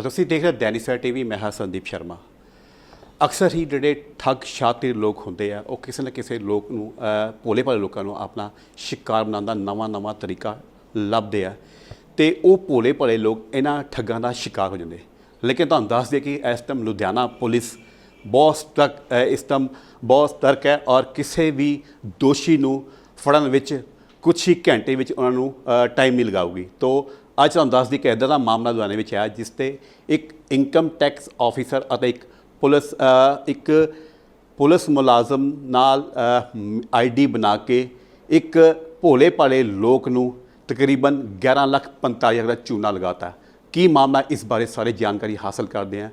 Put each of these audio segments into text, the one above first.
ਤੁਸੀਂ ਦੇਖ ਰਹੇ दैनिक सवेरा टीवी मैं हाँ संदीप शर्मा। ਅਕਸਰ ਹੀ ਜਿਹੜੇ ਠੱਗ ਸ਼ਾਤਿਰ ਲੋਕ ਹੁੰਦੇ ਆ ਉਹ ਕਿਸੇ ਨਾ ਕਿਸੇ ਲੋਕ ਨੂੰ ਭੋਲੇ ਭਾਲੇ ਲੋਕਾਂ ਨੂੰ ਆਪਣਾ ਸ਼ਿਕਾਰ ਬਣਾਉਣ ਦਾ ਨਵਾਂ ਤਰੀਕਾ ਲੱਭਦੇ ਆ ਅਤੇ ਉਹ ਭੋਲੇ ਭਾਲੇ ਲੋਕ ਇਹਨਾਂ ਠੱਗਾਂ ਦਾ ਸ਼ਿਕਾਰ ਹੋ ਜਾਂਦੇ। ਲੇਕਿਨ ਤੁਹਾਨੂੰ ਦੱਸ ਦਈਏ ਕਿ ਇਸ ਟਾਈਮ ਲੁਧਿਆਣਾ ਪੁਲਿਸ ਬਹੁਤ ਸਤਰਕ ਹੈ ਔਰ ਕਿਸੇ ਵੀ ਦੋਸ਼ੀ ਨੂੰ ਫੜਨ ਵਿੱਚ ਕੁਛ ਹੀ ਘੰਟੇ ਵਿੱਚ ਉਹਨਾਂ ਨੂੰ ਟਾਈਮ ਨਹੀਂ ਲਗਾਊਗੀ। ਤੋ ਅੱਜ ਤੁਹਾਨੂੰ ਦੱਸ ਦਈਏ ਕਿ ਇੱਦਾਂ ਦਾ ਮਾਮਲਾ ਲੁਧਿਆਣੇ ਵਿੱਚ ਆਇਆ ਜਿਸ 'ਤੇ ਇੱਕ ਇਨਕਮ ਟੈਕਸ ਆਫਿਸਰ ਅਤੇ ਇੱਕ ਪੁਲਿਸ ਮੁਲਾਜ਼ਮ ਨਾਲ ਆਈਡੀ ਬਣਾ ਕੇ ਇੱਕ ਭੋਲੇ ਭਾਲੇ ਲੋਕ ਨੂੰ ਤਕਰੀਬਨ 11,45,000 ਦਾ ਚੂਨਾ ਲਗਾਤਾ। ਕੀ ਮਾਮਲਾ ਇਸ ਬਾਰੇ ਸਾਰੇ ਜਾਣਕਾਰੀ ਹਾਸਲ ਕਰਦੇ ਹਾਂ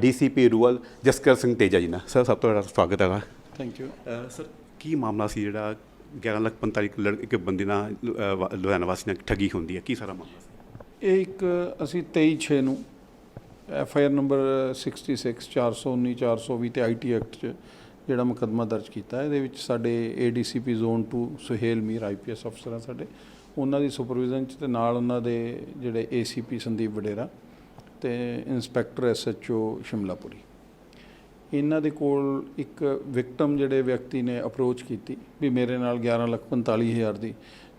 ਡੀਸੀਪੀ ਰੂਰਲ ਜਸਕਰ ਸਿੰਘ ਤੇਜਾ ਜੀ ਨਾਲ। ਸਰ ਸਭ ਤੋਂ ਤੁਹਾਡਾ ਸਵਾਗਤ ਹੈ। Thank you sir. ਕੀ ਮਾਮਲਾ ਸੀ ਜਿਹੜਾ 11,45,000 ਇੱਕ ਬੰਦੇ ਨਾਲ ਲੁਧਿਆਣਾ ਵਾਸੀ ਨਾਲ ਠੱਗੀ ਹੁੰਦੀ ਹੈ, ਕੀ ਸਾਰਾ ਮਾਮਲਾ ਸੀ? ਇਹ ਇੱਕ ਅਸੀਂ 23/6 ਨੂੰ FIR ਨੰਬਰ 66 419 420 ਤੇ IT ਐਕਟ 'ਚ ਜਿਹੜਾ ਮੁਕੱਦਮਾ ਦਰਜ ਕੀਤਾ। ਇਹਦੇ ਵਿੱਚ ਸਾਡੇ ADCP zone 2 Suhail Mir IPS ਅਫਸਰ ਆ ਸਾਡੇ, ਉਹਨਾਂ ਦੀ ਸੁਪਰਵਿਜ਼ਨ 'ਚ ਤੇ ਨਾਲ ਉਹਨਾਂ ਦੇ ਜਿਹੜੇ ACP ਸੰਦੀਪ ਵਡੇਰਾ ਤੇ ਇੰਸਪੈਕਟਰ SHO ਸ਼ਿਮਲਾਪੁਰੀ, ਇਹਨਾਂ ਦੇ ਕੋਲ ਇੱਕ ਵਿਕਟਮ ਜਿਹੜੇ ਵਿਅਕਤੀ ਨੇ ਅਪਰੋਚ ਕੀਤੀ ਵੀ ਮੇਰੇ ਨਾਲ 11,45,000 ਦੀ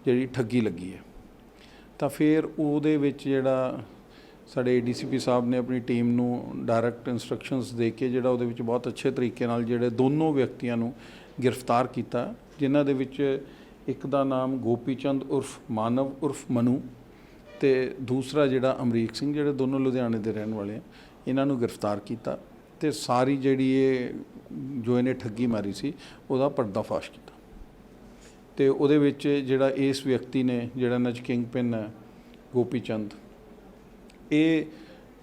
ਜਿਹੜੀ ਠੱਗੀ ਲੱਗੀ ਹੈ। ਤਾਂ ਫਿਰ ਉਹਦੇ ਵਿੱਚ ਜਿਹੜਾ ਸਾਡੇ ADCP ਸਾਹਿਬ ਨੇ ਆਪਣੀ ਟੀਮ ਨੂੰ ਡਾਇਰੈਕਟ ਇੰਸਟਰਕਸ਼ਨਸ ਦੇ ਕੇ ਜਿਹੜਾ ਉਹਦੇ ਵਿੱਚ ਬਹੁਤ ਅੱਛੇ ਤਰੀਕੇ ਨਾਲ ਜਿਹੜੇ ਦੋਨੋਂ ਵਿਅਕਤੀਆਂ ਨੂੰ ਗ੍ਰਿਫਤਾਰ ਕੀਤਾ, ਜਿਨ੍ਹਾਂ ਦੇ ਵਿੱਚ ਇੱਕ ਦਾ ਨਾਮ ਗੋਪੀ ਚੰਦ ਉਰਫ ਮਾਨਵ ਉਰਫ ਮਨੂ ਤੇ ਦੂਸਰਾ ਜਿਹੜਾ ਅਮਰੀਕ ਸਿੰਘ, ਜਿਹੜੇ ਦੋਨੋਂ ਲੁਧਿਆਣੇ ਦੇ ਰਹਿਣ ਵਾਲੇ ਆ, ਇਹਨਾਂ ਨੂੰ ਗ੍ਰਿਫਤਾਰ ਕੀਤਾ ਤੇ ਸਾਰੀ ਜਿਹੜੀ ਇਹ ਜੋ ਇਹਨੇ ਠੱਗੀ ਮਾਰੀ ਸੀ ਉਹਦਾ ਪਰਦਾਫਾਸ਼ ਕੀਤਾ। ਤੇ ਉਹਦੇ ਵਿੱਚ ਜਿਹੜਾ ਇਸ ਵਿਅਕਤੀ ਨੇ ਜਿਹੜਾ ਇਹਨਾਂ 'ਚ ਕਿੰਗ ਪਿਨ ਹੈ ਗੋਪੀ ਚੰਦ, ਇਹ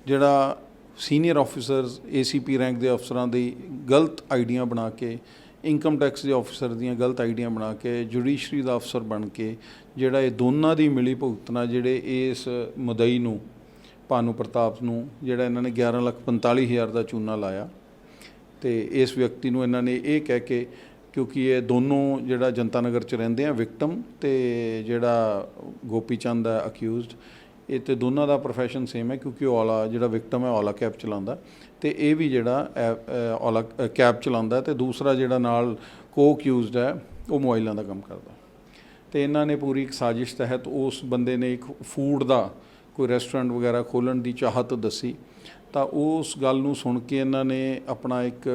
ਜਿਹੜਾ ਸੀਨੀਅਰ ਆਫਿਸਰਸ ACP ਰੈਂਕ ਦੇ ਅਫਸਰਾਂ ਦੀ ਗਲਤ ਆਈਡੀਆਂ ਬਣਾ ਕੇ, ਇਨਕਮ ਟੈਕਸ ਦੇ ਆਫਿਸਰ ਦੀਆਂ ਗਲਤ ਆਈਡੀਆਂ ਬਣਾ ਕੇ, ਜੁਡੀਸ਼ਰੀ ਦਾ ਅਫਸਰ ਬਣ ਕੇ ਜਿਹੜਾ ਇਹ ਦੋਨਾਂ ਦੀ ਮਿਲੀ ਭੁਗਤ ਨਾਲ ਜਿਹੜੇ ਇਸ ਮੁਦਈ ਨੂੰ ਭਾਨੂ ਪ੍ਰਤਾਪ ਨੂੰ ਜਿਹੜਾ ਇਹਨਾਂ ਨੇ 11,45,000 ਦਾ ਚੂਨਾ ਲਾਇਆ। ਤੇ ਇਸ ਵਿਅਕਤੀ ਨੂੰ ਇਹਨਾਂ ਨੇ ਇਹ ਕਹਿ ਕੇ, ਕਿਉਂਕਿ ਇਹ ਦੋਨੋਂ ਜਿਹੜਾ ਜਨਤਾ ਨਗਰ 'ਚ ਰਹਿੰਦੇ ਆ ਵਿਕਟਮ ਤੇ ਜਿਹੜਾ ਗੋਪੀ ਚੰਦ ਹੈ ਅਕਿਊਜ਼ਡ, ਇਹ ਤੇ ਦੋਨਾਂ ਦਾ ਪ੍ਰੋਫੈਸ਼ਨ ਸੇਮ ਹੈ ਕਿਉਂਕਿ ਔਲਾ ਜਿਹੜਾ ਵਿਕਟਮ ਹੈ ਔਲਾ ਕੈਬ ਚਲਾਉਂਦਾ ਤੇ ਇਹ ਵੀ ਜਿਹੜਾ ਔਲਾ ਕੈਬ ਚਲਾਉਂਦਾ ਤੇ ਦੂਸਰਾ ਜਿਹੜਾ ਨਾਲ ਕੋ-ਅਕਿਊਜ਼ਡ ਹੈ ਉਹ ਮੋਬਾਈਲਾਂ ਦਾ ਕੰਮ ਕਰਦਾ। ਤੇ ਇਹਨਾਂ ਨੇ ਪੂਰੀ ਇੱਕ ਸਾਜ਼ਿਸ਼ ਤਹਿਤ ਉਸ ਬੰਦੇ ਨੇ ਇੱਕ ਫੂਡ ਦਾ ਕੋਈ ਰੈਸਟੋਰੈਂਟ ਵਗੈਰਾ ਖੋਲ੍ਹਣ ਦੀ ਚਾਹਤ ਦੱਸੀ, ਤਾਂ ਉਸ ਗੱਲ ਨੂੰ ਸੁਣ ਕੇ ਇਹਨਾਂ ਨੇ ਆਪਣਾ ਇੱਕ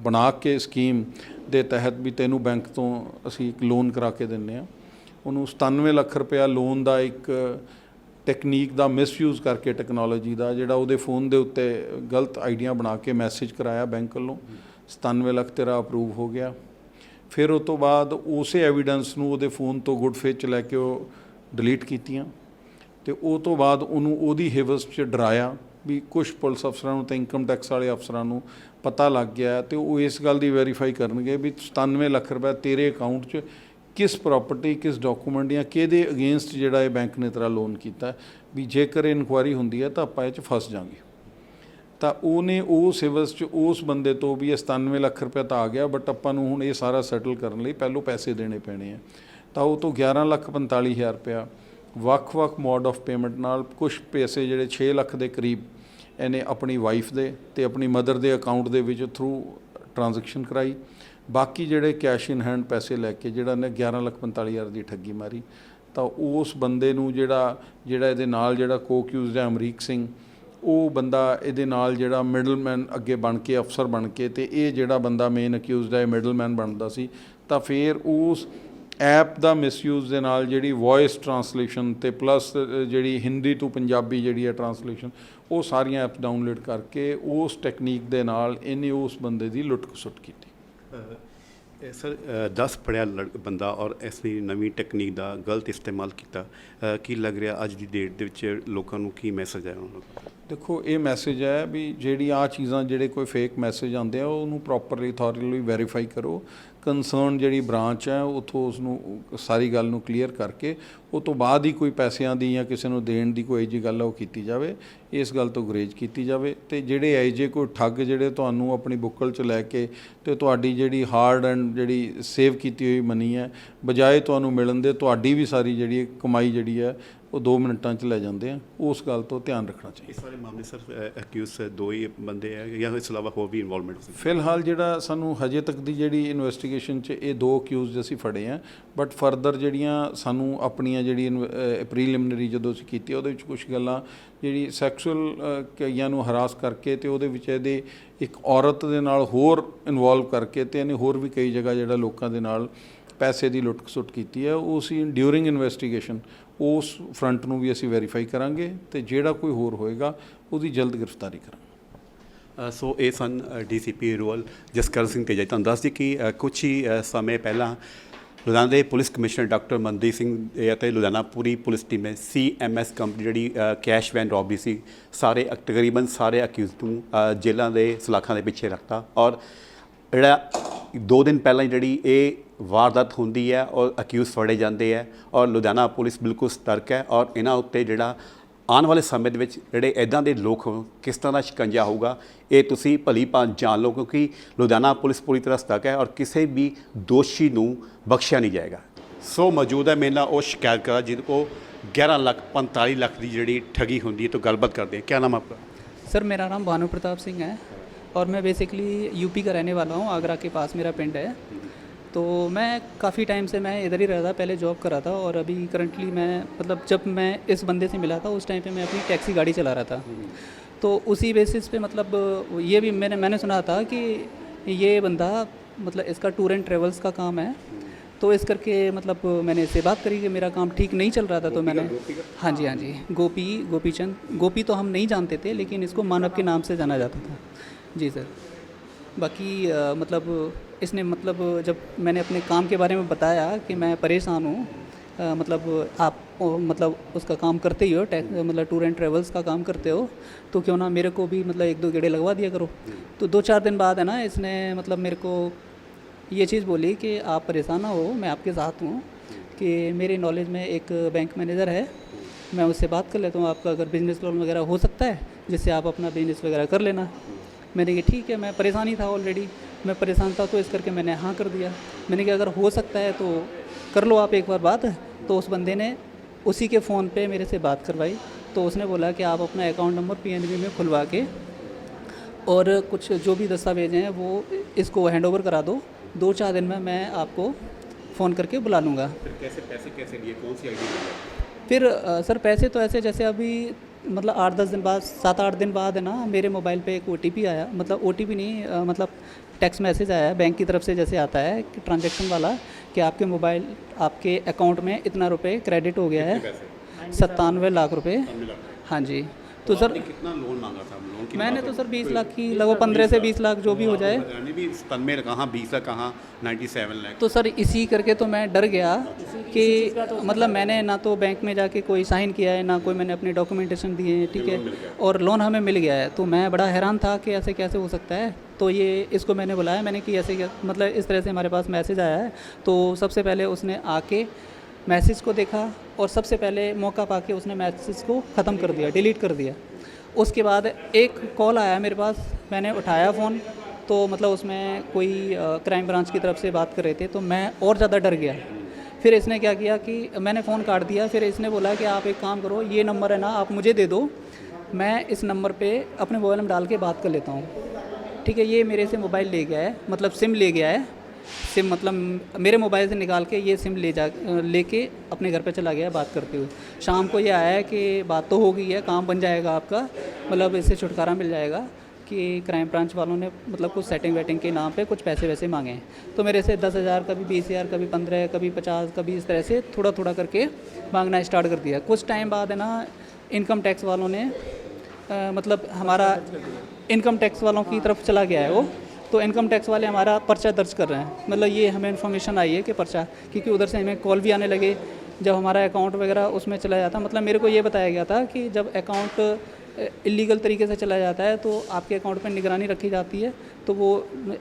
ਬਣਾ ਕੇ ਸਕੀਮ ਦੇ ਤਹਿਤ ਵੀ ਤੈਨੂੰ ਬੈਂਕ ਤੋਂ ਅਸੀਂ ਇੱਕ ਲੋਨ ਕਰਾ ਕੇ ਦਿੰਦੇ ਹਾਂ, ਉਹਨੂੰ 97 ਲੱਖ ਰੁਪਇਆ ਲੋਨ ਦਾ ਇੱਕ ਟੈਕਨੀਕ ਦਾ ਮਿਸਯੂਜ਼ ਕਰਕੇ ਟੈਕਨੋਲੋਜੀ ਦਾ ਜਿਹੜਾ ਉਹਦੇ ਫੋਨ ਦੇ ਉੱਤੇ ਗਲਤ ਆਈਡੀਆਂ ਬਣਾ ਕੇ ਮੈਸੇਜ ਕਰਾਇਆ ਬੈਂਕ ਵੱਲੋਂ, 97 ਲੱਖ ਤੇਰਾ ਅਪਰੂਵ ਹੋ ਗਿਆ। ਫਿਰ ਉਸ ਤੋਂ ਬਾਅਦ ਉਸੇ ਐਵੀਡੈਂਸ ਨੂੰ ਉਹਦੇ ਫੋਨ ਤੋਂ ਗੁੱਡ ਫੇਥ 'ਚ ਲੈ ਕੇ ਉਹ ਡਿਲੀਟ ਕੀਤੀਆਂ ਤੇ ਉਹ ਤੋਂ ਬਾਅਦ ਉਹਨੂੰ ਉਹਦੀ ਹਿਵਸ 'ਚ ਡਰਾਇਆ ਵੀ ਕੁਛ ਪੁਲਿਸ ਅਫਸਰਾਂ ਨੂੰ ਤੇ ਇਨਕਮ ਟੈਕਸ ਵਾਲੇ ਅਫਸਰਾਂ ਨੂੰ ਪਤਾ ਲੱਗ ਗਿਆ ਤੇ ਉਹ ਇਸ ਗੱਲ ਦੀ ਵੈਰੀਫਾਈ ਕਰਨਗੇ ਵੀ 97 ਲੱਖ ਰੁਪਏ ਤੇਰੇ ਅਕਾਊਂਟ 'ਚ ਕਿਸ ਪ੍ਰੋਪਰਟੀ ਕਿਸ ਡਾਕੂਮੈਂਟ ਜਾਂ ਕਿਹਦੇ ਅਗੇਂਸਟ ਜਿਹੜਾ ਇਹ ਬੈਂਕ ਨੇ ਤੇਰਾ ਲੋਨ ਕੀਤਾ, ਵੀ ਜੇਕਰ ਇਨਕੁਆਇਰੀ ਹੁੰਦੀ ਹੈ ਤਾਂ ਆਪਾਂ ਇਹ 'ਚ ਫਸ ਜਾਵਾਂਗੇ। ਤਾਂ ਉਹਨੇ ਉਸ ਹਿਵਸ 'ਚ ਉਸ ਬੰਦੇ ਤੋਂ ਵੀ 97 ਲੱਖ ਰੁਪਏ ਤਾਂ ਆ ਗਿਆ, ਬਟ ਆਪਾਂ ਨੂੰ ਹੁਣ ਇਹ ਸਾਰਾ ਸੈਟਲ ਕਰਨ ਲਈ ਪਹਿਲੋਂ ਪੈਸੇ ਦੇਣੇ ਪੈਣੇ ਆ। ਤਾਂ ਉਹ ਤੋਂ 11,45,000 ਰੁਪਇਆ ਵੱਖ-ਵੱਖ ਮੋਡ ਆਫ ਪੇਮੈਂਟ ਨਾਲ ਕੁਛ ਪੈਸੇ ਜਿਹੜੇ 6 ਲੱਖ ਦੇ ਕਰੀਬ ਇਹਨੇ ਆਪਣੀ ਵਾਈਫ ਦੇ ਤੇ ਆਪਣੀ ਮਦਰ ਦੇ ਅਕਾਊਂਟ ਦੇ ਵਿੱਚ ਥਰੂ ਟ੍ਰਾਂਜੈਕਸ਼ਨ ਕਰਾਈ। ਬਾਕੀ ਜਿਹੜੇ ਕੈਸ਼ ਇਨ ਹੈਂਡ ਪੈਸੇ ਲੈ ਕੇ ਜਿਹੜਾ ਇਹਨੇ 11,45,000 ਦੀ ਠੱਗੀ ਮਾਰੀ। ਤਾਂ ਉਸ ਬੰਦੇ ਨੂੰ ਜਿਹੜਾ ਇਹਦੇ ਨਾਲ ਜਿਹੜਾ ਕੋ-ਅਕਿਊਜ਼ਡ ਹੈ ਅਮਰੀਕ ਸਿੰਘ, ਉਹ ਬੰਦਾ ਇਹਦੇ ਨਾਲ ਜਿਹੜਾ ਮਿਡਲਮੈਨ ਅੱਗੇ ਬਣ ਕੇ ਅਫਸਰ ਬਣ ਕੇ ਤੇ ਇਹ ਜਿਹੜਾ ਬੰਦਾ ਮੇਨ ਅਕਿਊਜ਼ਡ ਹੈ ਮਿਡਲਮੈਨ ਬਣਦਾ ਸੀ। ਤਾਂ ਫਿਰ ਉਸ ਐਪ ਦਾ ਮਿਸਯੂਜ਼ ਦੇ ਨਾਲ ਜਿਹੜੀ ਵੋਇਸ ਟਰਾਂਸਲੇਸ਼ਨ ਤੇ ਪਲੱਸ ਜਿਹੜੀ ਹਿੰਦੀ ਤੋਂ ਪੰਜਾਬੀ ਜਿਹੜੀ ਹੈ ਟਰਾਂਸਲੇਸ਼ਨ, ਉਹ ਸਾਰੀਆਂ ਐਪ ਡਾਊਨਲੋਡ ਕਰਕੇ ਉਸ ਟੈਕਨੀਕ ਦੇ ਨਾਲ ਇਹਨੇ ਉਸ ਬੰਦੇ ਦੀ ਲੁੱਟ ਖਸੁੱਟ ਕੀਤੀ। ਸਰ 10 ਪੜ੍ਹਿਆ ਬੰਦਾ ਔਰ ਇਸ ਦੀ ਨਵੀਂ ਟੈਕਨੀਕ ਦਾ ਗਲਤ ਇਸਤੇਮਾਲ ਕੀਤਾ, ਕੀ ਲੱਗ ਰਿਹਾ ਅੱਜ ਦੀ ਡੇਟ ਦੇ ਵਿੱਚ ਲੋਕਾਂ ਨੂੰ ਕੀ ਮੈਸੇਜ ਹੈ ਉਹਨਾਂ ਨੂੰ? ਦੇਖੋ ਇਹ ਮੈਸੇਜ ਹੈ ਵੀ ਜਿਹੜੀ ਆਹ ਚੀਜ਼ਾਂ ਜਿਹੜੇ ਕੋਈ ਫੇਕ ਮੈਸੇਜ ਆਉਂਦੇ ਆ ਉਹਨੂੰ ਪ੍ਰੋਪਰਲੀ ਅਥੋਰਲੀ ਵੈਰੀਫਾਈ ਕਰੋ। ਕੰਸਰਨ ਜਿਹੜੀ ਬ੍ਰਾਂਚ ਹੈ ਉੱਥੋਂ ਉਸਨੂੰ ਸਾਰੀ ਗੱਲ ਨੂੰ ਕਲੀਅਰ ਕਰਕੇ ਉਹ ਤੋਂ ਬਾਅਦ ਹੀ ਕੋਈ ਪੈਸਿਆਂ ਦੀ ਜਾਂ ਕਿਸੇ ਨੂੰ ਦੇਣ ਦੀ ਕੋਈ ਜਿਹੀ ਗੱਲ ਹੈ ਉਹ ਕੀਤੀ ਜਾਵੇ, ਇਸ ਗੱਲ ਤੋਂ ਗੁਰੇਜ਼ ਕੀਤੀ ਜਾਵੇ। ਅਤੇ ਜਿਹੜੇ ਇਹੋ ਜਿਹੇ ਕੋਈ ਠੱਗ ਜਿਹੜੇ ਤੁਹਾਨੂੰ ਆਪਣੀ ਬੁੱਕਲ 'ਚ ਲੈ ਕੇ ਅਤੇ ਤੁਹਾਡੀ ਜਿਹੜੀ ਹਾਰਡ ਐਂਡ ਜਿਹੜੀ ਸੇਵ ਕੀਤੀ ਹੋਈ ਮਨੀ ਹੈ ਬਜਾਏ ਤੁਹਾਨੂੰ ਮਿਲਣ ਦੇ ਤੁਹਾਡੀ ਵੀ ਸਾਰੀ ਜਿਹੜੀ ਕਮਾਈ ਜਿਹੜੀ ਹੈ ਉਹ 2 ਮਿੰਟਾਂ 'ਚ ਲੈ ਜਾਂਦੇ ਆ। ਉਸ ਗੱਲ ਤੋਂ ਧਿਆਨ ਰੱਖਣਾ ਚਾਹੀਦਾ। ਇਸ ਵਾਲੇ ਮਾਮਲੇ ਸਿਰਫ ਅਕਿਊਜ਼ ਦੋ ਹੀ ਬੰਦੇ ਹੈ ਜਾਂ ਇਸ ਤੋਂ ਇਲਾਵਾ ਹੋਰ ਵੀ ਇਨਵੋਲਵਮੈਂਟ ਸੀ? ਫਿਲਹਾਲ ਜਿਹੜਾ ਸਾਨੂੰ ਹਜੇ ਤੱਕ ਦੀ ਜਿਹੜੀ ਇਨਵੈਸਟੀਗੇਸ਼ਨ 'ਚ ਇਹ 2 ਅਕਿਊਜ਼ਡ ਅਸੀਂ ਫੜੇ ਆ, ਬਟ ਫਰਦਰ ਜਿਹੜੀਆਂ ਸਾਨੂੰ ਆਪਣੀਆਂ ਜਿਹੜੀ ਪ੍ਰੀਲਿਮਿਨਰੀ ਜਦੋਂ ਅਸੀਂ ਕੀਤੀ ਉਹਦੇ ਵਿੱਚ ਕੁਝ ਗੱਲਾਂ ਜਿਹੜੀ ਸੈਕਸ਼ੂਅਲ ਕਈਆਂ ਨੂੰ ਹਰਾਸ ਕਰਕੇ ਤੇ ਉਹਦੇ ਵਿੱਚ ਇਹਦੇ ਇੱਕ ਔਰਤ ਦੇ ਨਾਲ ਹੋਰ ਇਨਵੋਲਵ ਕਰਕੇ ਤੇ ਇਹਨੇ ਹੋਰ ਵੀ ਕਈ ਜਗ੍ਹਾ ਜਿਹੜਾ ਲੋਕਾਂ ਦੇ ਨਾਲ ਪੈਸੇ ਦੀ ਲੁੱਟ ਖਸੁੱਟ ਕੀਤੀ ਹੈ, ਉਹ ਅਸੀਂ ਡਿਊਰਿੰਗ ਇਨਵੈਸਟੀਗੇਸ਼ਨ ਉਸ ਫਰੰਟ ਨੂੰ ਵੀ ਅਸੀਂ ਵੈਰੀਫਾਈ ਕਰਾਂਗੇ ਤੇ ਜਿਹੜਾ ਕੋਈ ਹੋਰ ਹੋਏਗਾ ਉਹਦੀ ਜਲਦ ਗ੍ਰਿਫਤਾਰੀ ਕਰਾਂਗੇ। ਸੋ ਇਹ ਸਨ ਡੀਸੀਪੀ ਰੂਰਲ ਜਸਕਰਨ ਸਿੰਘ ਤੇਜਾ। ਤੁਹਾਨੂੰ ਦੱਸ ਦਈਏ ਕਿ ਕੁਛ ਹੀ ਸਮੇਂ ਪਹਿਲਾਂ ਲੁਧਿਆਣਾ ਦੇ police commissioner doctor Mandeep Singh ਅਤੇ ਲੁਧਿਆਣਾ ਪੂਰੀ ਪੁਲਿਸ ਟੀਮ ਨੇ CMS ਕੰਪਨੀ ਜਿਹੜੀ ਕੈਸ਼ ਵੈਨ ਰੋਬਰੀ ਸੀ, ਤਕਰੀਬਨ ਸਾਰੇ ਅਕਿਊਜ਼ਡ ਨੂੰ ਜੇਲ੍ਹਾਂ ਦੇ ਸਲਾਖਾਂ ਦੇ ਪਿੱਛੇ ਰੱਖਤਾ। ਔਰ ਜਿਹੜਾ 2 ਦਿਨ ਪਹਿਲਾਂ ਜਿਹੜੀ ਇਹ ਵਾਰਦਾਤ ਹੁੰਦੀ ਹੈ ਔਰ ਅਕਿਊਜ਼ ਫੜੇ ਜਾਂਦੇ ਹੈ ਔਰ ਲੁਧਿਆਣਾ ਪੁਲਿਸ ਬਿਲਕੁਲ ਸਤਰਕ ਹੈ ਔਰ ਇਹਨਾਂ ਉੱਤੇ ਜਿਹੜਾ ਆਉਣ ਵਾਲੇ ਸਮੇਂ ਦੇ ਵਿੱਚ ਜਿਹੜੇ ਇੱਦਾਂ ਦੇ ਲੋਕ ਹੋਣ ਕਿਸ ਤਰ੍ਹਾਂ ਦਾ ਸ਼ਿਕੰਜਾ ਹੋਊਗਾ ਇਹ ਤੁਸੀਂ ਭਲੀ ਭਾਂਤ ਜਾਣ ਲਓ, ਕਿਉਂਕਿ ਲੁਧਿਆਣਾ ਪੁਲਿਸ ਪੂਰੀ ਤਰ੍ਹਾਂ ਸਤਰਕ ਹੈ ਔਰ ਕਿਸੇ ਵੀ ਦੋਸ਼ੀ ਨੂੰ ਬਖਸ਼ਿਆ ਨਹੀਂ ਜਾਏਗਾ। ਸੋ ਮੌਜੂਦ ਹੈ ਮੇਰੇ ਨਾਲ ਉਹ ਸ਼ਿਕਾਇਤਕਾਰ ਜਿਹਦੇ को 11 लाख 45 लाख की जी ठगी होती है। तो गलबात करते हैं। क्या नाम आपका? सर मेरा नाम भानु प्रताप सिंह है और मैं बेसिकली यूपी का रहने वाला हूँ। आगरा के पास मेरा पिंड है। तो मैं काफ़ी टाइम से मैं इधर ही रहता, पहले जॉब करा था और अभी करंटली मैं मतलब जब मैं इस बंदे से मिला था उस टाइम पे मैं अपनी टैक्सी गाड़ी चला रहा था। तो उसी बेसिस पे मतलब ये भी मैंने सुना था कि ये बंदा मतलब इसका टूर एंड ट्रेवल्स का काम है। तो इस करके मतलब मैंने इससे बात करी कि मेरा काम ठीक नहीं चल रहा था। तो मैंने हाँ जी गोपीचंद, गोपी तो हम नहीं जानते थे लेकिन इसको मानव के नाम से जाना जाता था। जी सर। बाकी मतलब इसने मतलब जब मैंने अपने काम के बारे में बताया कि मैं परेशान हूँ, मतलब आप मतलब उसका काम करते ही हो, मतलब टूर एंड ट्रेवल्स का काम करते हो, तो क्यों ना मेरे को भी मतलब 1-2 गेड़े लगवा दिया करो। तो 2-4 दिन बाद है ना इसने मतलब मेरे को ये चीज़ बोली कि आप परेशान ना हो, मैं आपके साथ हूँ, कि मेरे नॉलेज में एक बैंक मैनेजर है, मैं उससे बात कर लेता हूँ, आपका अगर बिज़नेस लोन वगैरह हो सकता है जिससे आप अपना बिज़नेस वगैरह कर लेना। मैंने कहा ठीक है, मैं परेशान ही था, ऑलरेडी मैं परेशान था, तो इस करके मैंने हाँ कर दिया। मैंने कहा अगर हो सकता है तो कर लो आप एक बार बात। तो उस बंदे ने उसी के फ़ोन पे मेरे से बात करवाई। तो उसने बोला कि आप अपना अकाउंट नंबर PNB में खुलवा के और कुछ जो भी दस्तावेज हैं वो इसको हैंड ओवर करा दो, 2-4 दिन में मैं आपको फ़ोन करके बुला लूँगा। फिर पैसे लिए? कौन सी आईडी? फिर सर पैसे तो ऐसे जैसे अभी मतलब 8-10 दिन बाद 7-8 दिन बाद है ना मेरे मोबाइल पे एक OTP आया, मतलब OTP नहीं मतलब टेक्स्ट मैसेज आया बैंक की तरफ से, जैसे आता है कि ट्रांजैक्शन वाला कि आपके मोबाइल आपके अकाउंट में इतना रुपए क्रेडिट हो गया है, 97 लाख रुपए। हाँ जी। तो सर कितना लोन मांगा था? लोन की मैंने तो सर 20 लाख की लगभग 15 से 20 लाख जो भी हो जाए। भी 97 कहाँ 20 लाख कहाँ 97 लाख। तो सर इसी करके तो मैं डर गया कि मतलब मैंने ना तो बैंक में जाके कोई साइन किया है, ना कोई मैंने अपने डॉक्यूमेंटेशन दिए हैं, ठीक है, और लोन हमें मिल गया है। तो मैं बड़ा हैरान था कि ऐसे कैसे हो सकता है। तो ये इसको मैंने बुलाया, मैंने कि ऐसे मतलब इस तरह से हमारे पास मैसेज आया है। तो सबसे पहले उसने आके मैसेज को देखा और सबसे पहले मौका पाके उसने मैसेज को ख़त्म कर दिया, डिलीट कर दिया। उसके बाद एक कॉल आया मेरे पास, मैंने उठाया फ़ोन, तो मतलब उसमें कोई क्राइम ब्रांच की तरफ से बात कर रहे थे। तो मैं और ज़्यादा डर गया। फिर इसने क्या किया कि मैंने फ़ोन काट दिया। फिर इसने बोला कि आप एक काम करो, ये नंबर है ना आप मुझे दे दो, मैं इस नंबर पे अपने मोबाइल में डाल के बात कर लेता हूँ, ठीक है। ये मेरे से मोबाइल ले गया है, मतलब सिम ले गया है, सिम मतलब मेरे मोबाइल से निकाल के ये सिम लेके अपने घर पे चला गया बात करते हुए। शाम को ये आया है कि बात तो हो गई है, काम बन जाएगा आपका, मतलब इससे छुटकारा मिल जाएगा, कि क्राइम ब्रांच वालों ने मतलब कुछ सेटिंग वेटिंग के नाम पे कुछ पैसे वैसे मांगे हैं। तो मेरे से 10,000, कभी 20,000, कभी 15, कभी 50, कभी इस तरह से थोड़ा थोड़ा करके मांगना स्टार्ट कर दिया। कुछ टाइम बाद है ना इनकम टैक्स वालों ने मतलब हमारा इनकम टैक्स वालों की तरफ चला गया है वो। तो इनकम टैक्स वाले हमारा पर्चा दर्ज कर रहे हैं, मतलब ये हमें इन्फॉर्मेशन आई है कि पर्चा, क्योंकि उधर से हमें कॉल भी आने लगे जब हमारा अकाउंट वगैरह उसमें चला जाता। मतलब मेरे को ये बताया गया था कि जब अकाउंट इलीगल तरीके से चला जाता है तो आपके अकाउंट पर निगरानी रखी जाती है। तो वो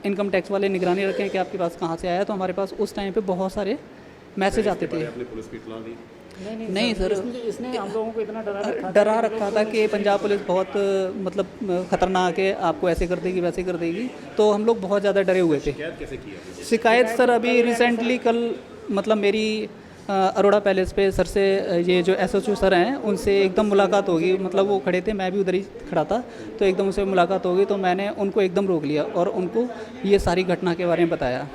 इनकम टैक्स वाले निगरानी रखें कि आपके पास कहाँ से आया। तो हमारे पास उस टाइम पे बहुत सारे मैसेज आते थे। पुलिस की इत्तला दी? नहीं सर, इसने हम लोगों को इतना डरा रखा था कि पंजाब पुलिस बहुत मतलब ख़तरनाक है, आपको ऐसे कर देगी वैसे कर देगी। तो हम लोग बहुत ज़्यादा डरे हुए थे। शिकायत कैसे किया? शिकायत सर अभी रिसेंटली कल मतलब मेरी अरोड़ा पैलेस पे सर से ये जो एसएचओ सर हैं उनसे एकदम मुलाकात होगी, मतलब वो खड़े थे, मैं भी उधर ही खड़ा था, तो एकदम उनसे मुलाकात होगी, तो मैंने उनको एकदम रोक लिया और उनको ये सारी घटना के बारे में बताया।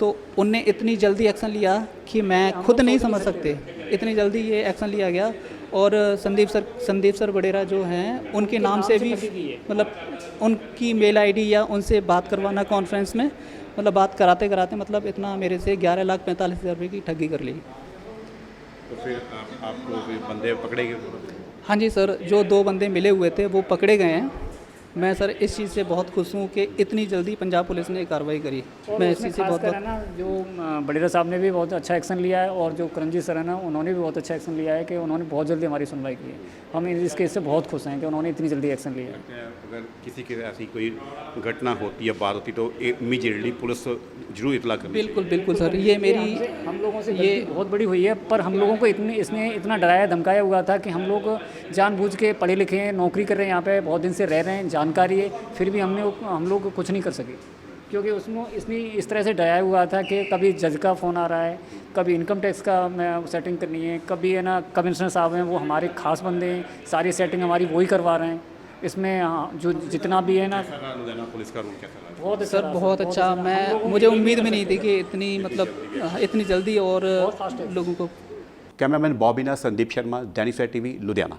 तो उनने इतनी जल्दी एक्शन लिया कि मैं खुद नहीं समझ सकते, इतनी जल्दी ये एक्शन लिया गया। और संदीप सर बडेरा जो हैं उनके नाम से भी मतलब उनकी मेल आईडी या उनसे बात करवाना कॉन्फ्रेंस में, मतलब बात कराते कराते मतलब इतना मेरे से 11,45,000 रुपये की ठगी कर ली। तो फिर आपको बंदे पकड़े गए? हाँ जी सर, जो 2 बंदे मिले हुए थे वो पकड़े गए हैं। मैं सर इस चीज़ से बहुत खुश हूँ कि इतनी जल्दी पंजाब पुलिस ने कार्रवाई करी। मैं इस चीज़ से बहुत है ना, जो बडेरा साहब ने भी बहुत अच्छा एक्शन लिया है और जो करमजीत सर है ना, उन्होंने भी बहुत अच्छा एक्शन लिया है कि उन्होंने बहुत जल्दी हमारी सुनवाई की है। हम इस केस से बहुत खुश हैं कि उन्होंने इतनी जल्दी एक्शन लिया है। अगर किसी की ऐसी कोई घटना होती है, बात होती, तो इमीडिएटली पुलिस जरूर इतला करनी चाहिए। बिल्कुल बिल्कुल सर, ये मेरी हम लोगों से ये बहुत बड़ी हुई है, पर हम लोगों को इसने इतना डराया धमकाया हुआ था कि हम लोग जानबूझ के पढ़े लिखे हैं, नौकरी कर रहे हैं, यहाँ पे बहुत दिन से रह रहे हैं, जानकारी है, फिर भी हम लोग कुछ नहीं कर सके, क्योंकि उसमें इसने इस तरह से डराया हुआ था कि कभी जज का फ़ोन आ रहा है, कभी इनकम टैक्स का मैं सेटिंग करनी है, कभी है ना कमिश्नर साहब हैं वो हमारे खास बंदे हैं, सारी सेटिंग हमारी वही करवा रहे हैं। इसमें जो जितना भी है ना, लुधियाना पुलिस का रूल कैसा लगा? बहुत सर बहुत अच्छा। मुझे उम्मीद भी नहीं थी कि इतनी मतलब इतनी जल्दी और लोगों को। Cameraman बॉबीना Sandeep Sharma, Dainik Savera TV, Ludhiana.